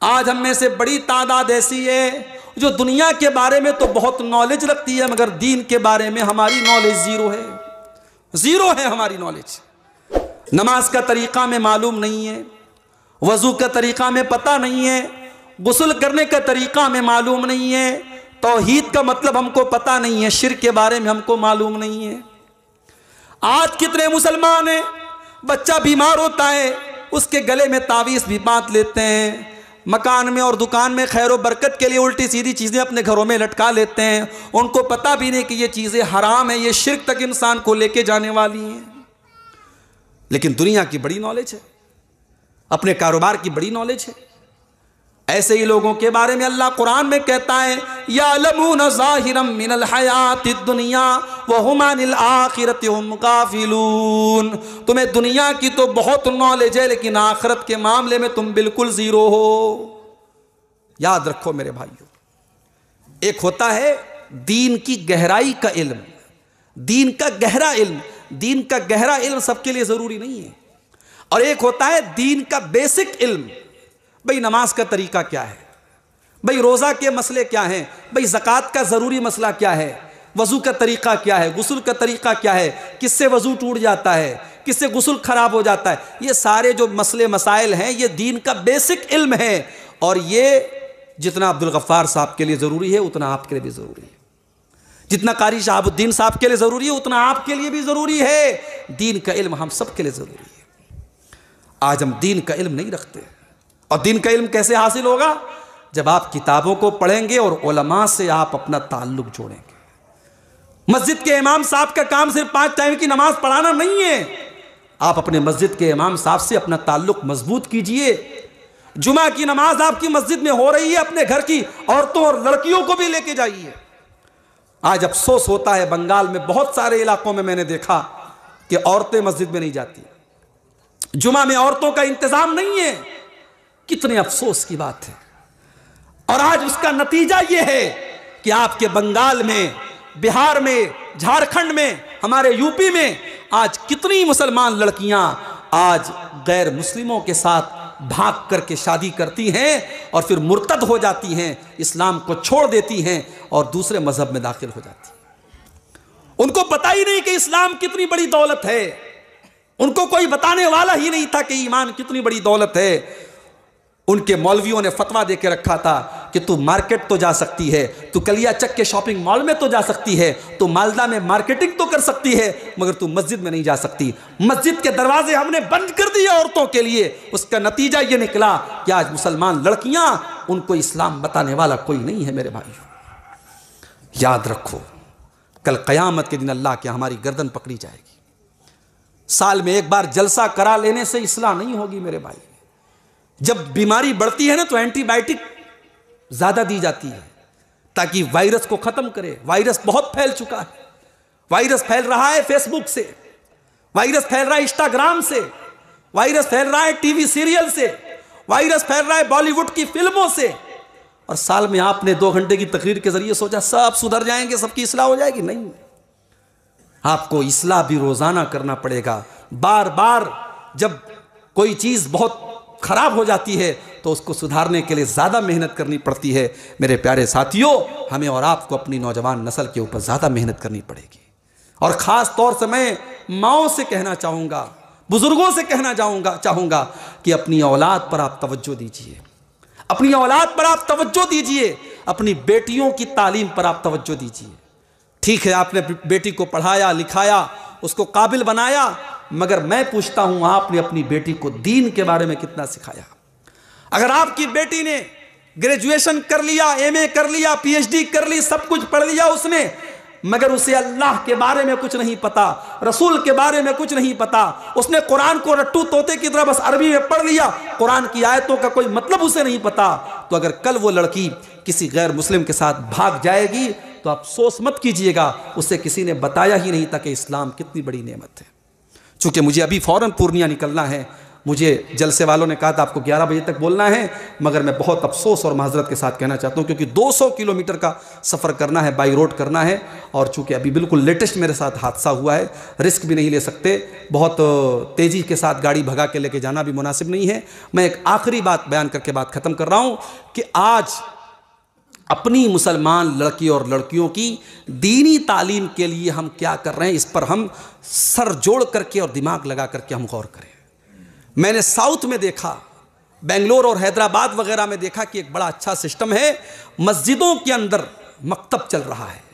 आज हम में से बड़ी तादाद ऐसी है जो दुनिया के बारे में तो बहुत नॉलेज रखती है, मगर दीन के बारे में हमारी नॉलेज ज़ीरो है। ज़ीरो है हमारी नॉलेज। नमाज का तरीक़ा में मालूम नहीं है, वज़ू का तरीक़ा में पता नहीं है, गुस्ल करने का तरीक़ा में मालूम नहीं है, तौहीद का मतलब हमको पता नहीं है, शिर्क के बारे में हमको मालूम नहीं है। आज कितने मुसलमान हैं, बच्चा बीमार होता है उसके गले में तावीज़ भी बांध लेते हैं, मकान में और दुकान में खैर व बरकत के लिए उल्टी सीधी चीज़ें अपने घरों में लटका लेते हैं। उनको पता भी नहीं कि ये चीज़ें हराम है, ये शिर्क तक इंसान को लेके जाने वाली हैं। लेकिन दुनिया की बड़ी नॉलेज है, अपने कारोबार की बड़ी नॉलेज है। ऐसे ही लोगों के बारे में अल्लाह कुरान में कहता है, यालमून ज़ाहिरम मिनल हयातिद दुनिया व हुम अनिल आखिरति हुम गाफिलून। तुम्हें दुनिया की तो बहुत नॉलेज है, लेकिन आखिरत के मामले में तुम बिल्कुल ज़ीरो हो। याद रखो मेरे भाइयों, एक होता है दीन की गहराई का इल्म, दीन का गहरा इल्म। दीन का गहरा इल्म सबके लिए ज़रूरी नहीं है। और एक होता है दीन का बेसिक इल्म। भाई नमाज का तरीका क्या है, भाई रोज़ा के मसले क्या हैं, भाई ज़कात का ज़रूरी मसला क्या है, वज़ू का तरीका क्या है, गुस्ल का तरीका क्या है, किससे वज़ू टूट जाता है, किससे गुस्ल ख़राब हो जाता है, ये सारे जो मसले मसाइल हैं ये दीन का बेसिक इल्म है। और ये जितना अब्दुल गफ़्फ़ार साहब के लिए ज़रूरी है उतना आपके लिए भी ज़रूरी है, जितना कारी शहाबुद्दीन साहब के लिए ज़रूरी है उतना आपके लिए भी ज़रूरी है। दीन का इल्म हम सब के लिए ज़रूरी है। आज हम दीन का इल्म नहीं रखते। और दीन का इल्म कैसे हासिल होगा? जब आप किताबों को पढ़ेंगे और उलमा से आप अपना ताल्लुक जोड़ेंगे। मस्जिद के इमाम साहब का काम सिर्फ 5 टाइम की नमाज पढ़ाना नहीं है। आप अपने मस्जिद के इमाम साहब से अपना ताल्लुक मजबूत कीजिए। जुमा की नमाज आपकी मस्जिद में हो रही है, अपने घर की औरतों और लड़कियों को भी लेके जाइए। आज अफसोस होता है, बंगाल में बहुत सारे इलाकों में मैंने देखा कि औरतें मस्जिद में नहीं जाती, जुमा में औरतों का इंतजाम नहीं है। कितने अफसोस की बात है। और आज उसका नतीजा यह है कि आपके बंगाल में, बिहार में, झारखंड में, हमारे यूपी में आज कितनी मुसलमान लड़कियां आज गैर मुस्लिमों के साथ भाग करके शादी करती हैं और फिर मुर्तद हो जाती हैं, इस्लाम को छोड़ देती हैं और दूसरे मजहब में दाखिल हो जाती हैं। उनको पता ही नहीं कि इस्लाम कितनी बड़ी दौलत है, उनको कोई बताने वाला ही नहीं था कि ईमान कितनी बड़ी दौलत है। उनके मौलवियों ने फतवा दे के रखा था कि तू मार्केट तो जा सकती है, तू कलियाचक के शॉपिंग मॉल में तो जा सकती है, तू मालदा में मार्केटिंग तो कर सकती है, मगर तू मस्जिद में नहीं जा सकती। मस्जिद के दरवाजे हमने बंद कर दिए औरतों के लिए। उसका नतीजा ये निकला कि आज मुसलमान लड़कियां, उनको इस्लाम बताने वाला कोई नहीं है। मेरे भाइयों याद रखो, कल क़यामत के दिन अल्लाह के हमारी गर्दन पकड़ी जाएगी। साल में एक बार जलसा करा लेने से इस्लाह नहीं होगी मेरे भाई। जब बीमारी बढ़ती है ना तो एंटीबायोटिक ज्यादा दी जाती है ताकि वायरस को खत्म करे। वायरस बहुत फैल चुका है, वायरस फैल रहा है फेसबुक से, वायरस फैल रहा है इंस्टाग्राम से, वायरस फैल रहा है टीवी सीरियल से, वायरस फैल रहा है बॉलीवुड की फिल्मों से। और साल में आपने 2 घंटे की तकरीर के जरिए सोचा सब सुधर जाएंगे, सबकी इस्लाह हो जाएगी। नहीं, आपको इस्लाह भी रोजाना करना पड़ेगा। बार बार जब कोई चीज बहुत खराब हो जाती है तो उसको सुधारने के लिए ज़्यादा मेहनत करनी पड़ती है। मेरे प्यारे साथियों, हमें और आपको अपनी नौजवान नस्ल के ऊपर ज़्यादा मेहनत करनी पड़ेगी। और ख़ास तौर से मैं माओं से कहना चाहूँगा, बुज़ुर्गों से कहना चाहूँगा कि अपनी औलाद पर आप तवज्जो दीजिए, अपनी औलाद पर आप तवज्जो दीजिए, अपनी बेटियों की तालीम पर आप तवज्जो दीजिए। ठीक है, आपने बेटी को पढ़ाया लिखाया, उसको काबिल बनाया, मगर मैं पूछता हूं आपने अपनी बेटी को दीन के बारे में कितना सिखाया? अगर आपकी बेटी ने ग्रेजुएशन कर लिया, एमए कर लिया, पीएचडी कर ली, सब कुछ पढ़ लिया उसने, मगर उसे अल्लाह के बारे में कुछ नहीं पता, रसूल के बारे में कुछ नहीं पता, उसने कुरान को रट्टू तोते की तरह बस अरबी में पढ़ लिया, कुरान की आयतों का कोई मतलब उसे नहीं पता, तो अगर कल वो लड़की किसी गैर मुस्लिम के साथ भाग जाएगी तो आप अफसोस मत कीजिएगा, उसे किसी ने बताया ही नहीं था कि इस्लाम कितनी बड़ी नेमत है। चूँकि मुझे अभी फ़ौरन पूर्णिया निकलना है, मुझे जलसे वालों ने कहा था आपको 11 बजे तक बोलना है, मगर मैं बहुत अफसोस और माजरत के साथ कहना चाहता हूँ क्योंकि 200 किलोमीटर का सफ़र करना है, बाई रोड करना है, और चूँकि अभी बिल्कुल लेटेस्ट मेरे साथ हादसा हुआ है, रिस्क भी नहीं ले सकते, बहुत तेज़ी के साथ गाड़ी भगा के लेके जाना भी मुनासिब नहीं है। मैं एक आखिरी बात बयान करके बात ख़त्म कर रहा हूँ कि आज अपनी मुसलमान लड़की और लड़कियों की दीनी तालीम के लिए हम क्या कर रहे हैं, इस पर हम सर जोड़ करके और दिमाग लगा करके हम गौर करें। मैंने साउथ में देखा, बेंगलोर और हैदराबाद वगैरह में देखा कि एक बड़ा अच्छा सिस्टम है, मस्जिदों के अंदर मकतब चल रहा है।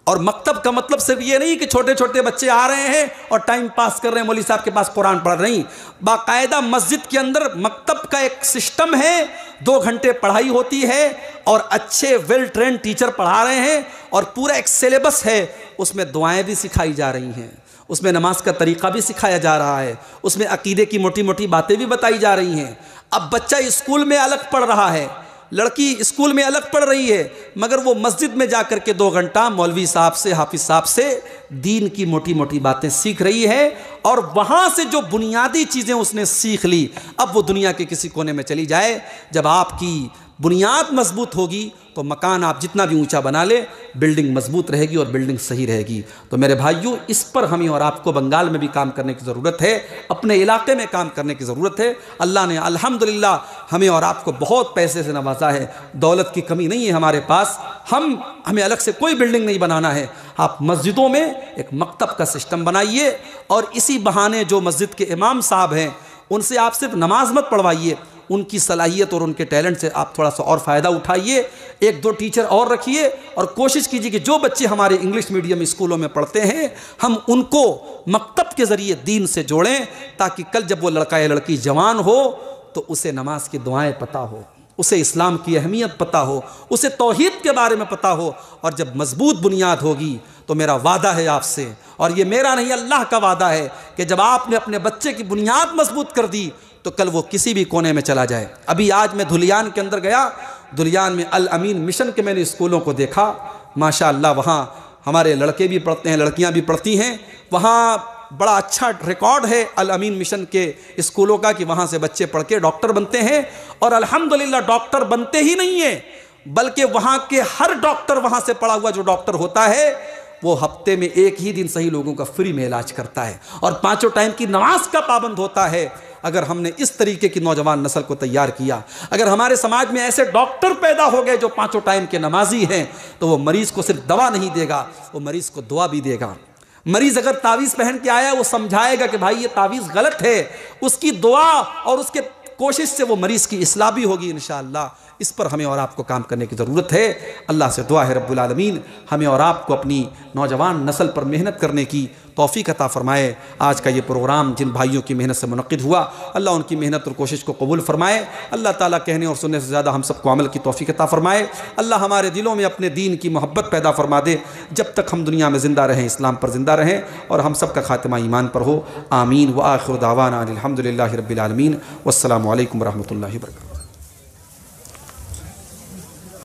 और मकतब का मतलब सिर्फ ये नहीं कि छोटे छोटे बच्चे आ रहे हैं और टाइम पास कर रहे हैं, मौलवी साहब के पास कुरान पढ़ रहे हैं। बाकायदा मस्जिद के अंदर मकतब का एक सिस्टम है, 2 घंटे पढ़ाई होती है और अच्छे वेल ट्रेंड टीचर पढ़ा रहे हैं और पूरा एक सिलेबस है, उसमें दुआएं भी सिखाई जा रही हैं, उसमें नमाज का तरीक़ा भी सिखाया जा रहा है, उसमें अकीदे की मोटी मोटी बातें भी बताई जा रही हैं। अब बच्चा स्कूल में अलग पढ़ रहा है, लड़की स्कूल में अलग पढ़ रही है, मगर वो मस्जिद में जाकर के 2 घंटा मौलवी साहब से, हाफिज साहब से दीन की मोटी मोटी बातें सीख रही है। और वहाँ से जो बुनियादी चीज़ें उसने सीख ली, अब वो दुनिया के किसी कोने में चली जाए, जब आपकी बुनियाद मजबूत होगी तो मकान आप जितना भी ऊंचा बना ले, बिल्डिंग मजबूत रहेगी और बिल्डिंग सही रहेगी। तो मेरे भाइयों, इस पर हमें और आपको बंगाल में भी काम करने की ज़रूरत है, अपने इलाके में काम करने की ज़रूरत है। अल्लाह ने अल्हम्दुलिल्लाह हमें और आपको बहुत पैसे से नवाजा है, दौलत की कमी नहीं है हमारे पास। हमें अलग से कोई बिल्डिंग नहीं बनाना है, आप मस्जिदों में एक मकतब का सिस्टम बनाइए और इसी बहाने जो मस्जिद के इमाम साहब हैं उनसे आप सिर्फ नमाज मत पढ़वाइए, उनकी सलाहियत और उनके टैलेंट से आप थोड़ा सा और फ़ायदा उठाइए, 1-2 टीचर और रखिए और कोशिश कीजिए कि जो बच्चे हमारे इंग्लिश मीडियम स्कूलों में पढ़ते हैं हम उनको मकतब के ज़रिए दीन से जोड़ें, ताकि कल जब वो लड़का या लड़की जवान हो तो उसे नमाज की दुआएं पता हो, उसे इस्लाम की अहमियत पता हो, उसे तौहीद के बारे में पता हो। और जब मजबूत बुनियाद होगी तो मेरा वादा है आपसे, और ये मेरा नहीं अल्लाह का वादा है, कि जब आपने अपने बच्चे की बुनियाद मजबूत कर दी तो कल वो किसी भी कोने में चला जाए। अभी आज मैं धुलियान के अंदर गया, धुलियान में अल अमीन मिशन के मैंने स्कूलों को देखा, माशाअल्लाह वहाँ हमारे लड़के भी पढ़ते हैं, लड़कियाँ भी पढ़ती हैं। वहाँ बड़ा अच्छा रिकॉर्ड है अल अमीन मिशन के स्कूलों का कि वहाँ से बच्चे पढ़ के डॉक्टर बनते हैं। और अल्हम्दुलिल्लाह डॉक्टर बनते ही नहीं हैं, बल्कि वहाँ के हर डॉक्टर, वहाँ से पढ़ा हुआ जो डॉक्टर होता है वो हफ्ते में 1 ही दिन सही लोगों का फ्री में इलाज करता है और 5 टाइम की नमाज का पाबंद होता है। अगर हमने इस तरीके की नौजवान नस्ल को तैयार किया, अगर हमारे समाज में ऐसे डॉक्टर पैदा हो गए जो 5 टाइम के नमाजी हैं, तो वो मरीज़ को सिर्फ दवा नहीं देगा, वो मरीज़ को दुआ भी देगा। मरीज़ अगर तावीज़ पहन के आया, वो समझाएगा कि भाई ये तावीज़ गलत है, उसकी दुआ और उसके कोशिश से वो मरीज़ की इस्लाह भी होगी इंशाअल्लाह। इस पर हमें और आपको काम करने की ज़रूरत है। अल्लाह से दुआ है रब्बुल आलमीन हमें और आपको अपनी नौजवान नस्ल पर मेहनत करने की तौफ़ीक अता फ़रमाए। आज का ये प्रोग्राम जिन भाइयों की मेहनत से मुनक़िद हुआ, अल्लाह उनकी मेहनत और कोशिश को कबूल फ़रमाए। अल्लाह ताला कहने और सुनने से ज़्यादा हम सबको अमल की तौफ़ीक अता फ़रमाए। अल्लाह हमारे दिलों में अपने दीन की मोहब्बत पैदा फ़रमा दे, जब तक हम दुनिया में ज़िंदा रहें इस्लाम पर ज़िंदा रहें और हम सब का ख़ात्मा ईमान पर हो। आमीन व आखिर दावाना अनिल हम्दुलिल्लाहि रब्बिल आलमीन। वस्सलामु अलैकुम व रहमतुल्लाहि व बरकातुहू।